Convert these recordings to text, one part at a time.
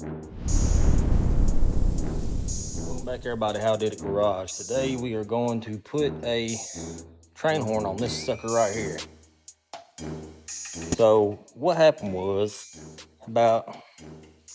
Welcome back everybody, How Did It Garage. Today we are going to put a train horn on this sucker right here. So what happened was, about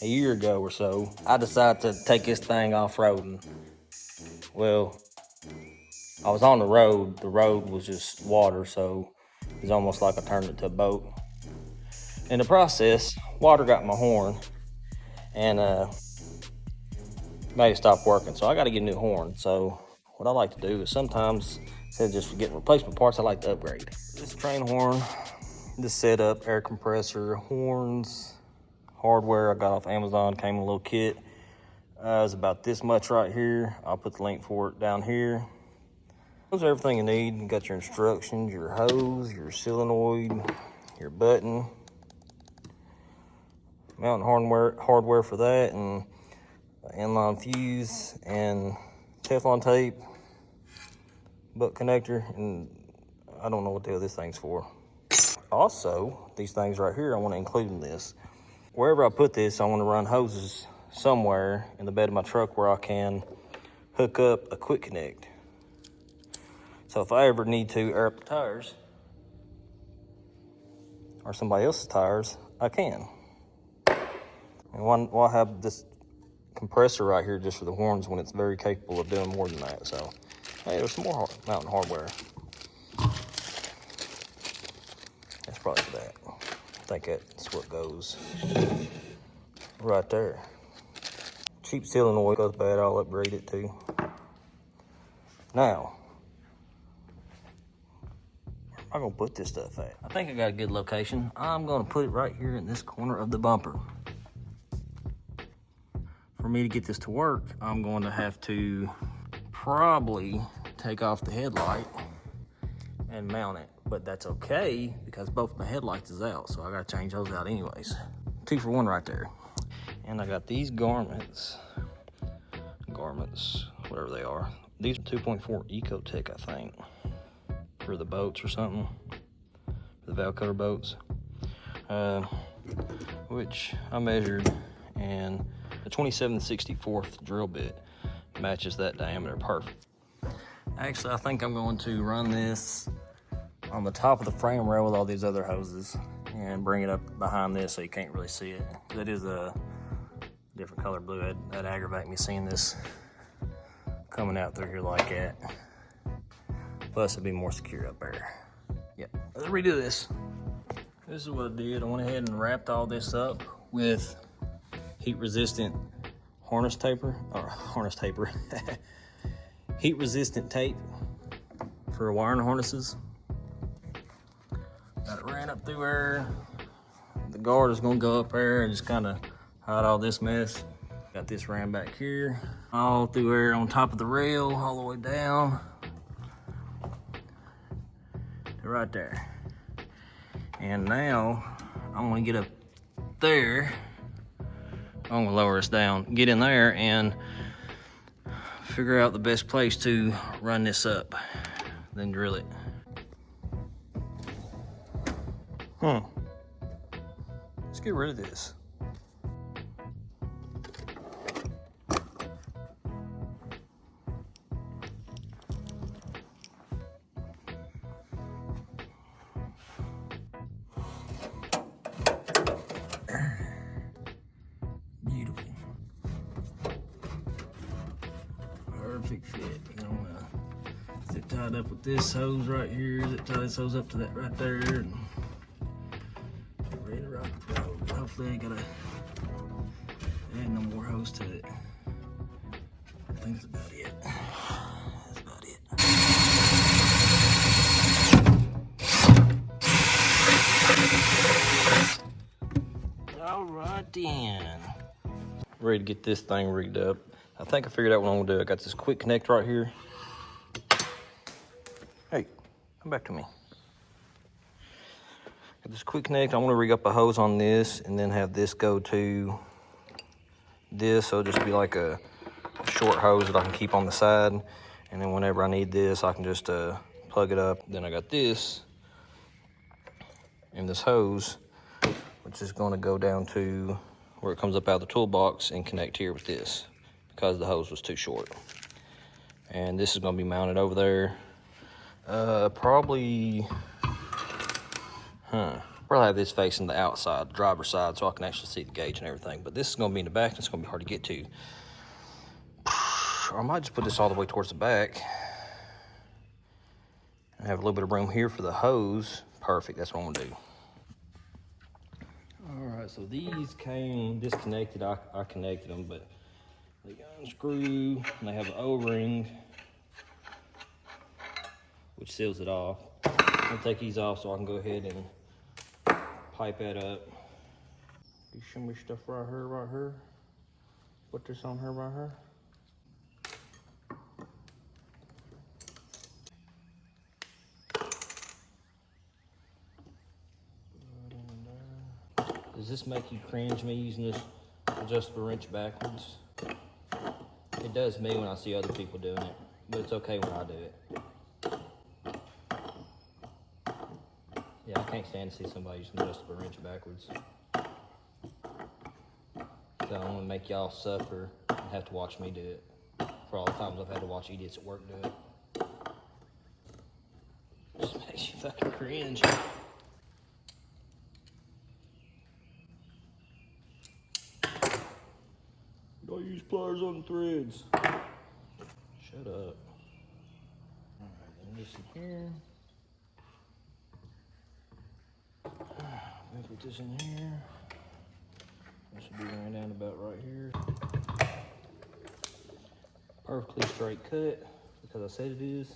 a year ago or so, I decided to take this thing off-roading. Well, I was on the road was just water, so it's almost like I turned it to a boat. In the process, water got my horn and made it stop working, so I got to get a new horn. So what I like to do is sometimes, instead of just getting replacement parts, I like to upgrade. This train horn, this setup, air compressor, horns, hardware I got off Amazon, came in a little kit. It's about this much right here. I'll put the link for it down here. Those are everything you need. You got your instructions, your hose, your solenoid, your button, mounting hardware for that, and inline fuse and Teflon tape, butt connector, and I don't know what the hell this thing's for. Also, these things right here, I want to include in this. Wherever I put this, I want to run hoses somewhere in the bed of my truck where I can hook up a quick connect. So if I ever need to air up the tires or somebody else's tires, I can. And why have this compressor right here just for the horns when it's very capable of doing more than that? So, hey, there's some more mountain hardware. That's probably for that. I think that's what goes right there. Cheap solenoid goes bad, I'll upgrade it too. Now, where am I gonna put this stuff at? I think I got a good location. I'm gonna put it right here in this corner of the bumper. For me to get this to work, I'm going to have to probably take off the headlight and mount it, but that's okay because both my headlights is out, so I gotta change those out anyways. 2 for 1 right there. And I got these garments, whatever they are. These are 2.4 Ecotech, I think, for the boats or something, for the valve cover boats, which I measured, and the 27/64 drill bit matches that diameter perfect. Actually, I think I'm going to run this on the top of the frame rail with all these other hoses and bring it up behind this so you can't really see it. That is a different color blue. That'd aggravate me seeing this coming out through here like that. Plus, it'd be more secure up there. Yep, let's redo this. This is what I did. I went ahead and wrapped all this up with heat-resistant heat-resistant tape for wiring harnesses. Got it ran up through there. The guard is gonna go up there and just kind of hide all this mess. Got this ran back here, all through there on top of the rail, all the way down to right there. And now I'm gonna get up there. I'm gonna lower this down, get in there, and figure out the best place to run this up, then drill it. Let's get rid of this. Beautiful. Perfect fit. You know, zip tied up with this hose right here. Zip tie this hose up to that right there, and ready to rock the boat. Hopefully, I gotta add no more hose to it. I think that's about it. That's about it. All right then. Ready to get this thing rigged up. I think I figured out what I'm gonna do. I got this quick connect right here. Hey, come back to me. Got this quick connect. I want to rig up a hose on this and then have this go to this. So it'll just be like a short hose that I can keep on the side. And then whenever I need this, I can just plug it up. Then I got this and this hose, which is going to go down to where it comes up out of the toolbox and connect here with this because the hose was too short. And this is gonna be mounted over there. Probably have this facing the outside, the driver's side, so I can actually see the gauge and everything. But this is gonna be in the back and it's gonna be hard to get to. Or I might just put this all the way towards the back. I have a little bit of room here for the hose. Perfect, that's what I'm gonna do. All right, so these came disconnected. I connected them, but they unscrew and they have an O-ring, which seals it off. I'll take these off so I can go ahead and pipe that up. You show me stuff right here. Put this on here right here. Does this make you cringe, me using this adjustable wrench backwards? It does me when I see other people doing it, but it's okay when I do it. Yeah, I can't stand to see somebody using an adjustable wrench backwards. So I'm gonna make y'all suffer and have to watch me do it. For all the times I've had to watch idiots at work do it. Just makes you fucking cringe. Don't use pliers on the threads. Shut up. Alright, then this in here. Let me put this in here. This will be running down about right here. Perfectly straight cut, because I said it is.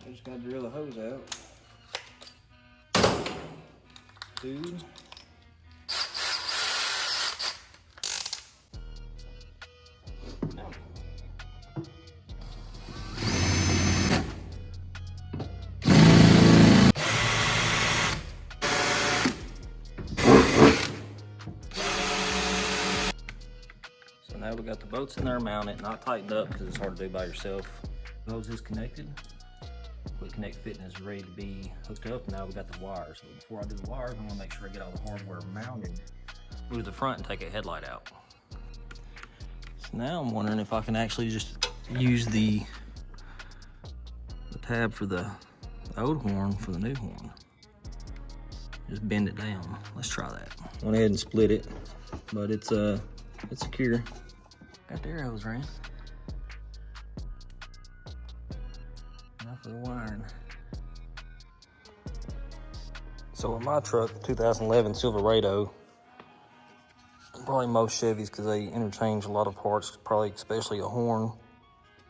I just gotta drill the hose out. 2. Now we got the bolts in there mounted, not tightened up because it's hard to do by yourself. Hose is connected. Quick Connect Fitness is ready to be hooked up. Now we got the wires. So before I do the wires, I'm gonna make sure I get all the hardware mounted. Move the front and take a headlight out. So now I'm wondering if I can actually just use the tab for the old horn for the new horn. Just bend it down. Let's try that. Went ahead and split it, but it's secure. Got the air hose ran. Now for the wiring. So with my truck, 2011 Silverado, probably most Chevys because they interchange a lot of parts, probably especially a horn.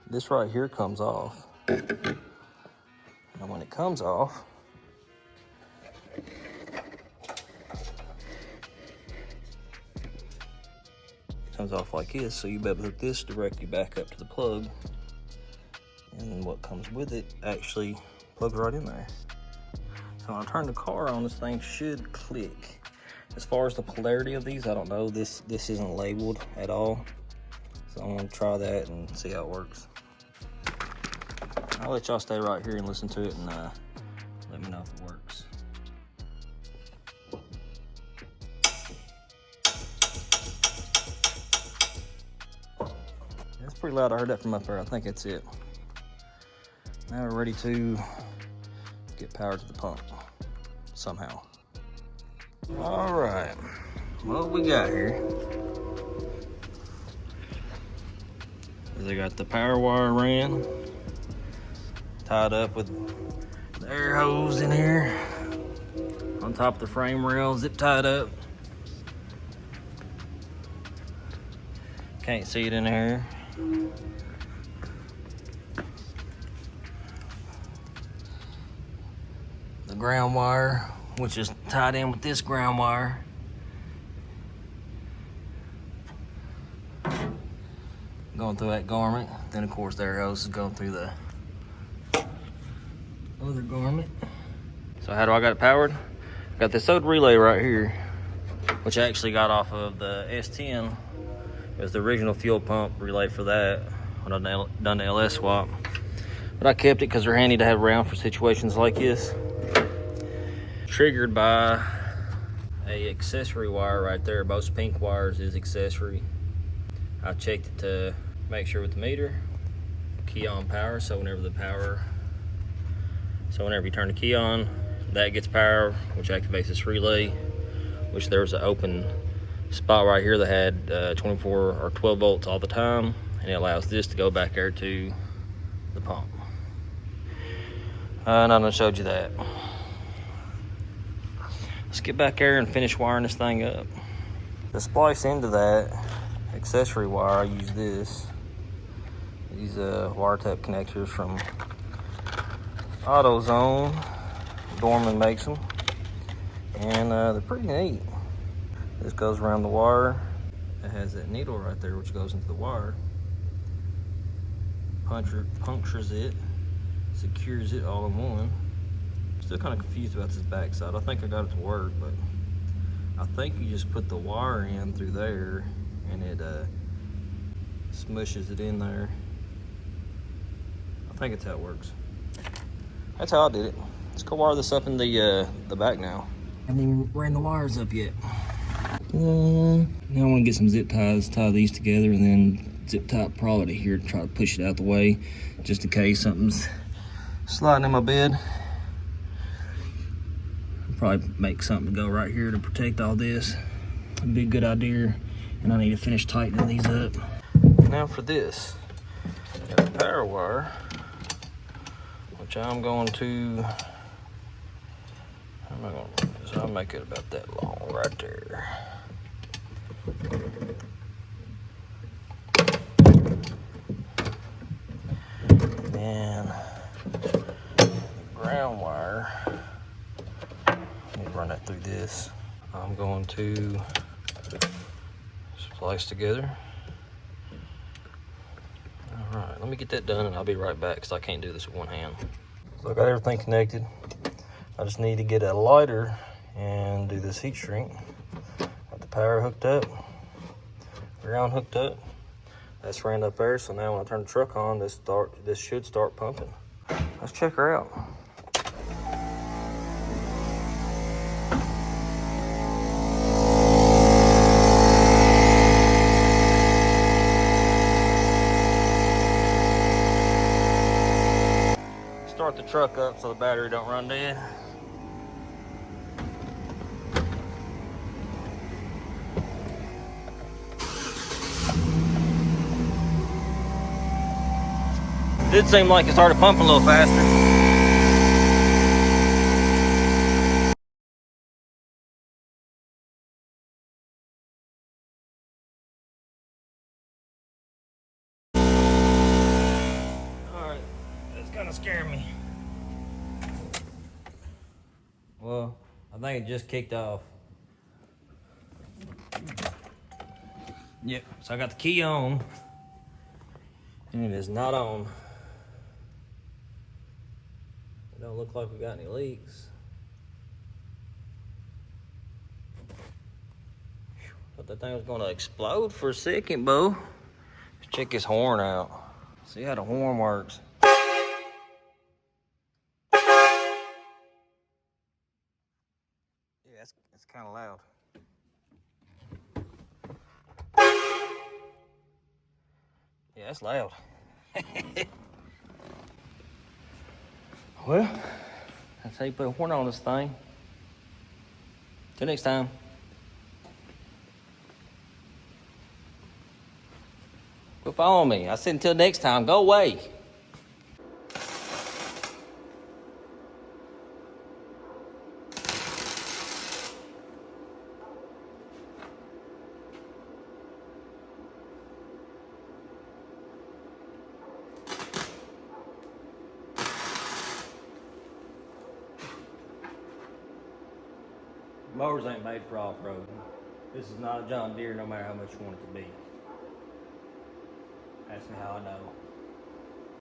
This right here comes off. And when it comes off, comes off like this, so you better hook this directly back up to the plug, and then what comes with it actually plugs right in there. So when I turn the car on, this thing should click. As far as the polarity of these, I don't know. This isn't labeled at all, so I'm gonna try that and see how it works. I'll let y'all stay right here and listen to it and let me know if it works. It's pretty loud. I heard that from up there. I think that's it. Now we're ready to get power to the pump somehow. All right, what we got here is I got the power wire ran, tied up with the air hose in here on top of the frame rail, zip tied up. Can't see it in there. The ground wire, which is tied in with this ground wire. Going through that garment. Then of course the air hose is going through the other garment. So how do I got it powered? Got this old relay right here, which I actually got off of the S10. It was the original fuel pump relay for that. when I done the LS swap. But I kept it because they're handy to have around for situations like this. Triggered by a accessory wire right there. Both pink wires is accessory. I checked it to make sure with the meter, key on power, so whenever you turn the key on, that gets power, which activates this relay, which there's an open spot right here that had 24 or 12 volts all the time, and it allows this to go back there to the pump. And I done showed you that. Let's get back there and finish wiring this thing up. To splice into that accessory wire, I use these wire tap connectors from AutoZone. Dorman makes them, and they're pretty neat. This goes around the wire. It has that needle right there which goes into the wire, punctures it, secures it all in one. Still kind of confused about this back side. I think I got it to work, but I think you just put the wire in through there and it smushes it in there. I think it's how it works. That's how I did it. Let's go wire this up in the back now. I haven't even ran the wires up yet. Now I want to get some zip ties, tie these together, and then zip tie probably to here to try to push it out the way, just in case something's sliding in my bed. I'll probably make something to go right here to protect all this. It'd be a good idea, and I need to finish tightening these up. Now for this, got a power wire, which I'm going to. I'm not gonna run this. I'll make it about that long right there. And the ground wire, let me run that through this. I'm going to splice together. All right, let me get that done and I'll be right back because I can't do this with one hand. So I got everything connected. I just need to get a lighter and do this heat shrink. Got the power hooked up, ground hooked up. That's ran up there, so now when I turn the truck on, this should start pumping. Let's check her out. Start the truck up so the battery don't run dead. Did seem like it started pumping a little faster. Alright, that's kind of scaring me. Well, I think it just kicked off. Yep, so I got the key on, and it is not on. It don't look like we got any leaks. Thought that thing was gonna explode for a second, Bo. Let's check his horn out. See how the horn works. Yeah, it's kind of loud. Yeah, that's loud. Well, that's how you put a horn on this thing. Till next time. Quit following me. I said until next time, go away. Mowers ain't made for off-road. This is not a John Deere no matter how much you want it to be. Ask me how I know.